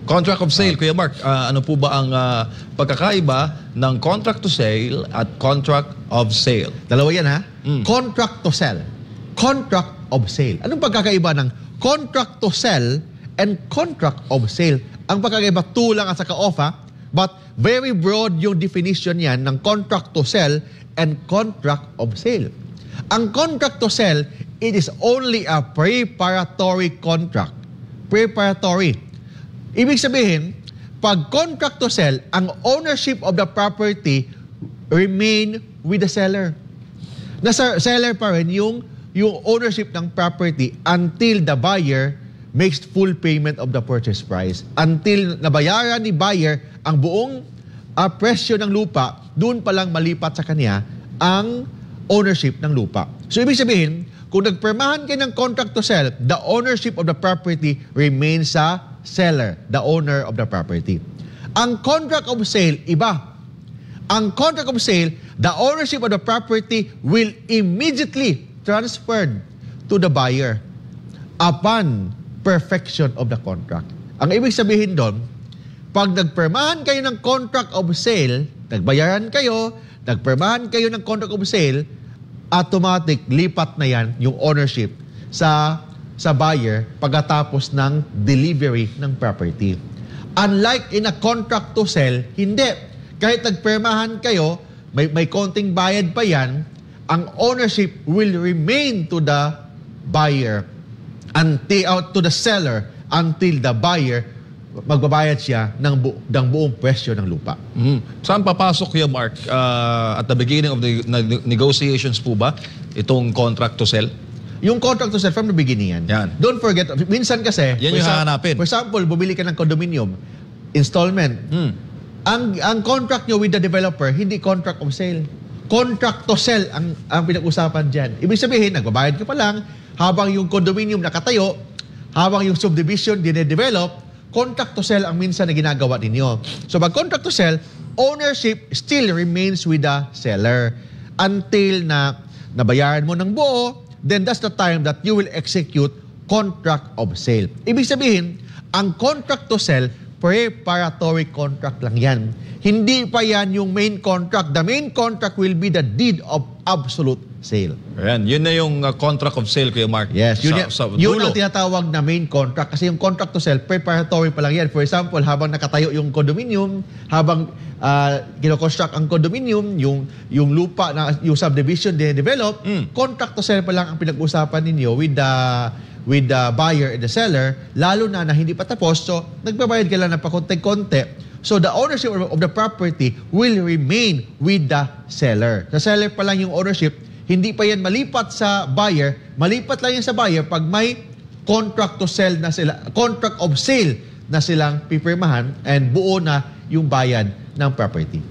Contract of sale, Kuya Mark, ano po ba ang pagkakaiba ng contract to sale at contract of sale? Dalawa yan, ha? Contract to sell, contract of sale. Anong pagkakaiba ng contract to sell and contract of sale? Ang pagkakaiba, to lang at saka off, ha? But very broad yung definition yan ng contract to sell and contract of sale. Ang contract to sell, it is only a preparatory contract. Preparatory. Ibig sabihin, pag contract to sell, ang ownership of the property remain with the seller. Nasa seller pa rin yung ownership ng property until the buyer makes full payment of the purchase price. Until nabayaran ni buyer ang buong presyo ng lupa, doon pa lang malipat sa kanya ang ownership ng lupa. So ibig sabihin, kung nagpermahan kayo ng contract to sell, the ownership of the property remains sa seller, the owner of the property. Ang contract of sale, iba. Ang contract of sale, the ownership of the property will immediately transferred to the buyer upon perfection of the contract. Ang ibig sabihin doon, pag nagpermahan kayo ng contract of sale, nagbayaran kayo, nagpermahan kayo ng contract of sale, automatic, lipat na yan yung ownership sa buyer pagkatapos ng delivery ng property. Unlike in a contract to sell, hindi. Kahit nagpermahan kayo, may konting bayad pa yan, ang ownership will remain to the buyer, to the seller, until the buyer magbabayad siya ng buong presyo ng lupa. Saan papasok Kuya Mark? At the beginning of the negotiations po ba itong contract to sell? Yung contract to sell from the beginning yan. Don't forget, minsan kasi, yan yung hahanapin. For example, bumili ka ng condominium, installment. Ang contract nyo with the developer, hindi contract of sale. Contract to sell ang pinag-usapan dyan. Ibig sabihin, nagbabayad ka pa lang, habang yung condominium nakatayo, habang yung subdivision dine-develop, contract to sell ang minsan na ginagawa ninyo. So pag contract to sell, ownership still remains with the seller until na nabayaran mo ng buo, then that's the time that you will execute contract of sale. Ibig sabihin, ang contract to sell, preparatory contract lang yan. Hindi pa yan yung main contract. The main contract will be the deed of absolute sale. Ayan, yun na yung contract of sale, Kuya Mark. Yes, yun ang tinatawag na main contract. Kasi yung contract to sell, preparatory pa lang yan. For example, habang nakatayo yung condominium, habang kino-construct ang condominium, yung lupa, yung subdivision de-develop, contract to sell pa lang ang pinag-usapan ninyo with the buyer and the seller, lalo na hindi pa tapos, so nagbabayad ka lang ng pakonte-konte. So the ownership of the property will remain with the seller. Sa seller pa lang yung ownership, hindi pa yan malipat sa buyer, malipat lang yan sa buyer pag may contract to sell na sila, contract of sale na silang pipirmahan and buo na yung bayad ng property.